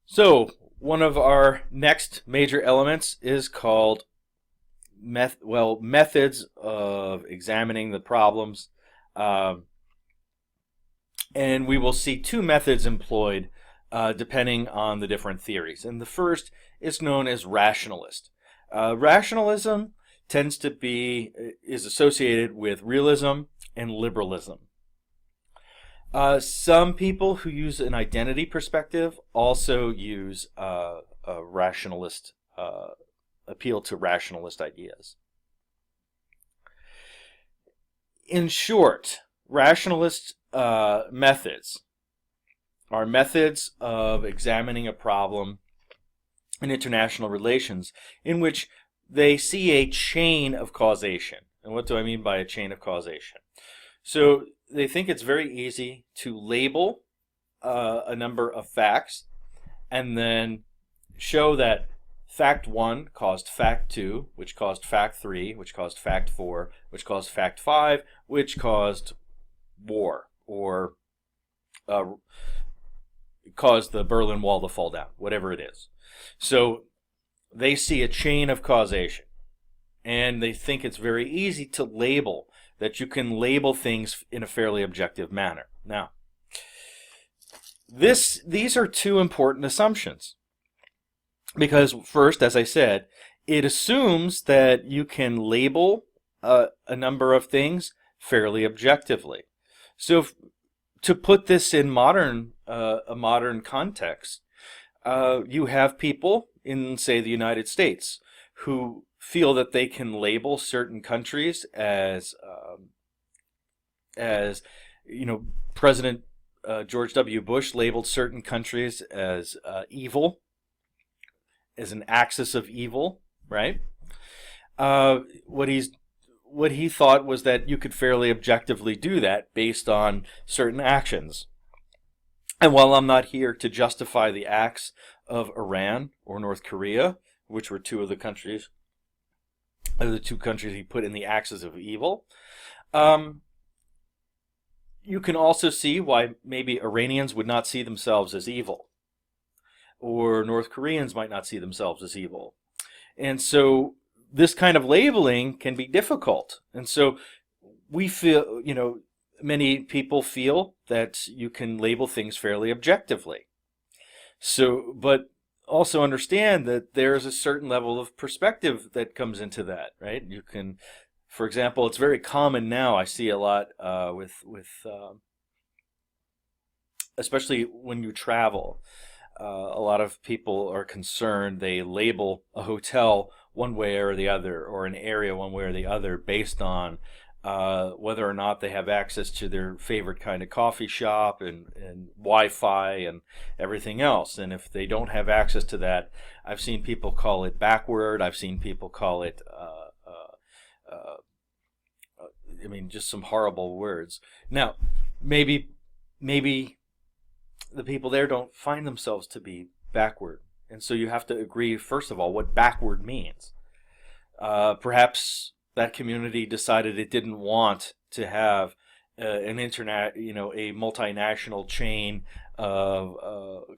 So, one of our next major elements is called methods of examining the problems. Um, and we will see two methods employed depending on the different theories. And the first is known as rationalist. Rationalism tends to is associated with realism and liberalism. Some people who use an identity perspective also use a rationalist appeal to rationalist ideas. In short, rationalist methods are methods of examining a problem in international relations in which they see a chain of causation. And what do I mean by a chain of causation? So they think it's very easy to label a number of facts and then show that fact 1 caused fact 2, which caused fact 3, which caused fact 4, which caused fact 5, which caused war, or caused the Berlin Wall to fall down, whatever it is. So they see a chain of causation, and they think it's very easy to label, that you can label things in a fairly objective manner. Now, these are two important assumptions. Because first, as I said, it assumes that you can label a number of things fairly objectively. So to put this in a modern context, you have people in, say, the United States who feel that they can label certain countries as President George W. Bush labeled certain countries as evil, as an axis of evil, right? What he thought was that you could fairly objectively do that based on certain actions. And while I'm not here to justify the acts of Iran or North Korea, which were two countries he put in the axis of evil, you can also see why maybe Iranians would not see themselves as evil, or North Koreans might not see themselves as evil. And so this kind of labeling can be difficult. And so we feel, many people feel that you can label things fairly objectively. So, but also understand that there's a certain level of perspective that comes into that, right? You can, for example, it's very common now, I see a lot especially when you travel. A lot of people are concerned. They label a hotel one way or the other, or an area one way or the other, based on whether or not they have access to their favorite kind of coffee shop and Wi-Fi and everything else. And if they don't have access to that, I've seen people call it backward. I've seen people call it, just some horrible words. Now, maybe the people there don't find themselves to be backward. And so you have to agree, first of all, what backward means. Perhaps that community decided it didn't want to have a multinational chain of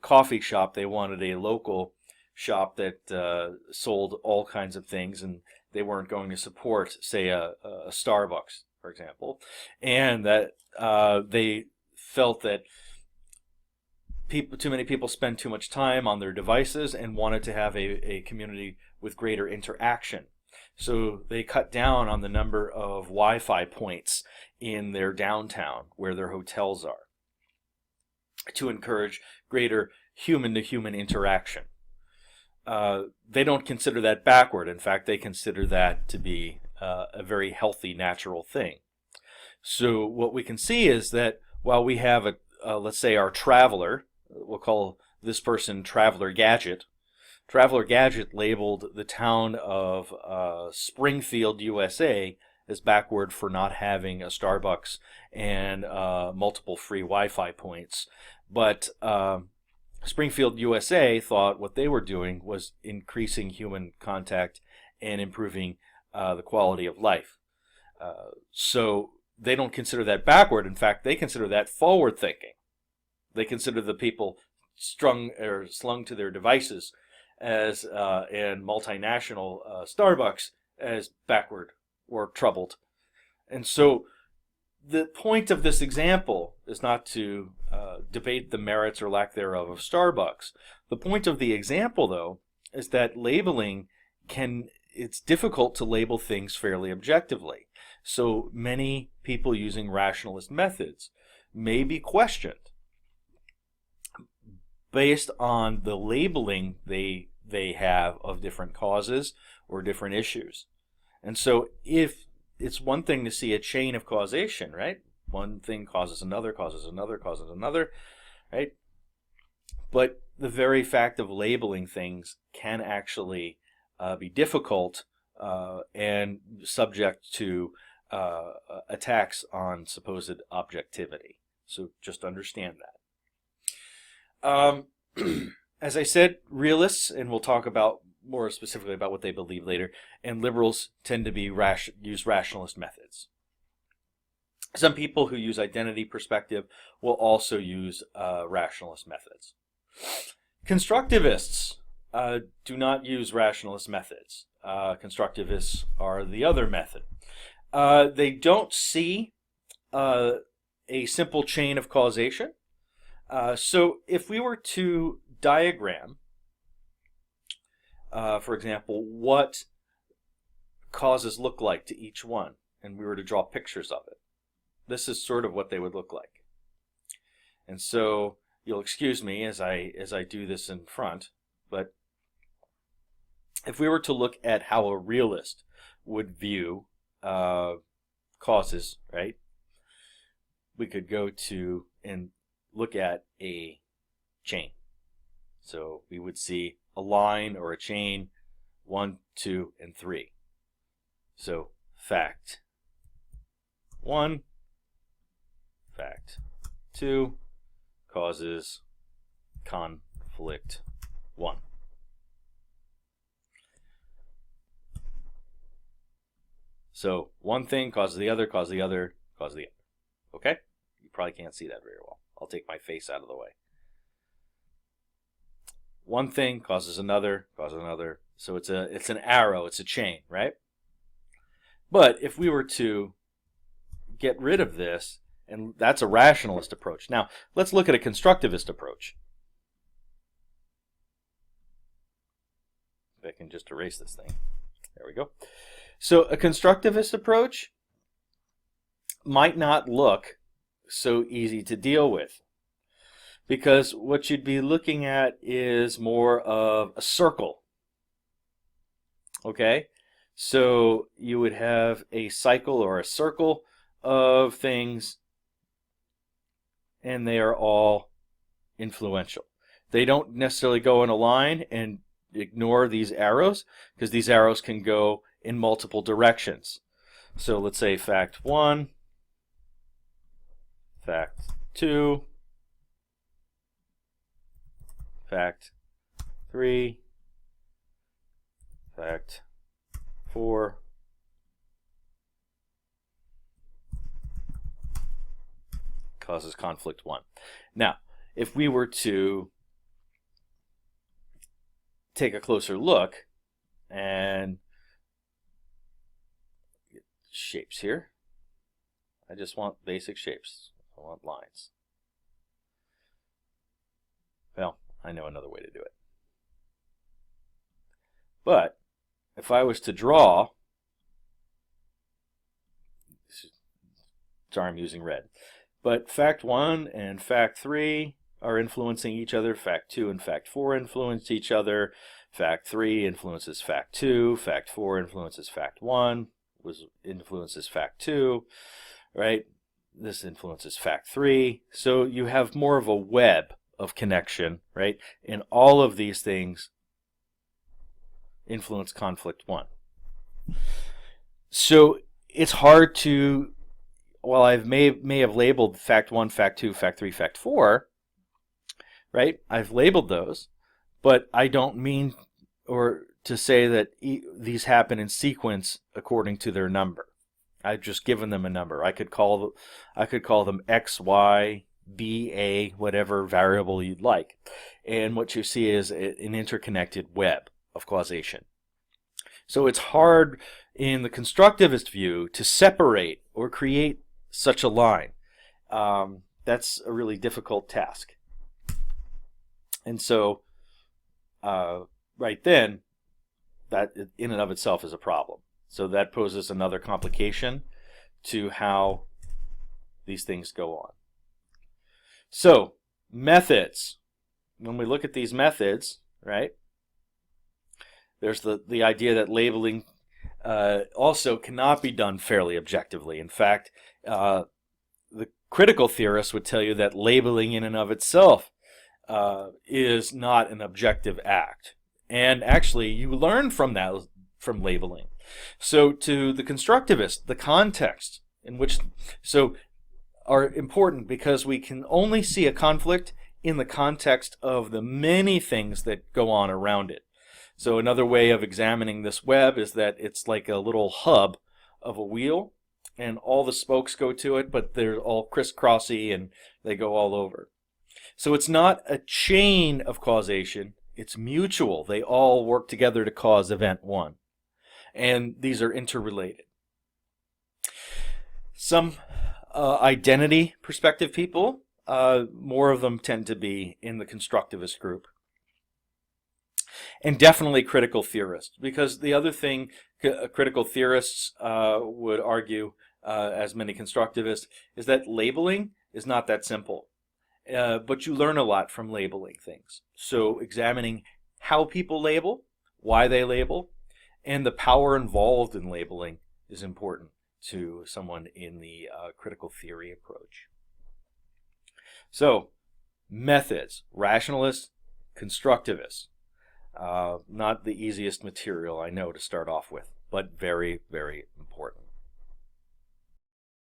coffee shop. They wanted a local shop that sold all kinds of things, and they weren't going to support, say, a Starbucks, for example. And that they felt that too many people spend too much time on their devices and wanted to have a community with greater interaction. So they cut down on the number of Wi-Fi points in their downtown where their hotels are to encourage greater human-to-human interaction. They don't consider that backward. In fact, they consider that to be a very healthy, natural thing. So what we can see is that while we have let's say our traveler, we'll call this person Traveler Gadget. Traveler Gadget labeled the town of Springfield, USA as backward for not having a Starbucks and multiple free Wi-Fi points. But Springfield, USA thought what they were doing was increasing human contact and improving the quality of life. So they don't consider that backward. In fact, they consider that forward thinking. They consider the people strung or slung to their devices as and multinational Starbucks as backward or troubled. And so the point of this example is not to debate the merits or lack thereof of Starbucks. The point of the example, though, is that it's difficult to label things fairly objectively. So many people using rationalist methods may be questioned based on the labeling they have of different causes or different issues. And so if it's one thing to see a chain of causation, right? One thing causes another, causes another, causes another, right? But the very fact of labeling things can actually be difficult and subject to attacks on supposed objectivity. So just understand that. As I said, realists, and we'll talk about more specifically about what they believe later, and liberals tend to be use rationalist methods. Some people who use identity perspective will also use rationalist methods. Constructivists do not use rationalist methods. Constructivists are the other method. They don't see a simple chain of causation. So if we were to diagram, for example, what causes look like to each one, and we were to draw pictures of it, this is sort of what they would look like. And so you'll excuse me as I do this in front, but if we were to look at how a realist would view causes, right? We could go to and look at a chain. So we would see a line or a chain, 1, 2, and 3. So fact 1, fact 2, causes conflict 1. So one thing causes the other, causes the other, causes the other. Okay? You probably can't see that very well. I'll take my face out of the way. One thing causes another, causes another. So it's an arrow, it's a chain, right? But if we were to get rid of this, and that's a rationalist approach. Now, let's look at a constructivist approach. If I can just erase this thing. There we go. So a constructivist approach might not look so easy to deal with, because what you'd be looking at is more of a circle. Okay? So you would have a cycle or a circle of things, and they are all influential. They don't necessarily go in a line and ignore these arrows, because these arrows can go in multiple directions. So let's say fact 1, fact 2, fact 3, fact 4, causes conflict 1. Now, if we were to take a closer look and get shapes here, I just want basic shapes. I want lines. Well, I know another way to do it. But if I was to draw, sorry, I'm using red, but fact 1 and fact 3 are influencing each other. Fact 2 and fact 4 influence each other. Fact 3 influences fact 2. Fact 4 influences fact 1, influences fact 2, right? This influences fact 3. So you have more of a web of connection, right? And all of these things influence conflict 1. So it's hard to, while I may have labeled fact 1, fact 2, fact 3, fact 4, right? I've labeled those, but I don't mean or to say that these happen in sequence according to their number. I've just given them a number. I could call them X, Y, B, A, whatever variable you'd like. And what you see is an interconnected web of causation. So it's hard in the constructivist view to separate or create such a line. That's a really difficult task. And so right then, that in and of itself is a problem. So that poses another complication to how these things go on. So, methods. When we look at these methods, right, there's the idea that labeling also cannot be done fairly objectively. In fact, the critical theorists would tell you that labeling in and of itself is not an objective act. And actually, you learn from that, from labeling. So to the constructivist, the context in which, are important because we can only see a conflict in the context of the many things that go on around it. So another way of examining this web is that it's like a little hub of a wheel, and all the spokes go to it, but they're all crisscrossy and they go all over. So it's not a chain of causation, it's mutual. They all work together to cause event one. And these are interrelated. Some identity perspective people, more of them tend to be in the constructivist group. And definitely critical theorists, because the other thing critical theorists would argue, as many constructivists, is that labeling is not that simple. But you learn a lot from labeling things. So examining how people label, why they label, and the power involved in labeling is important to someone in the critical theory approach. So, methods, rationalists, constructivists. Not the easiest material, I know, to start off with, but very, very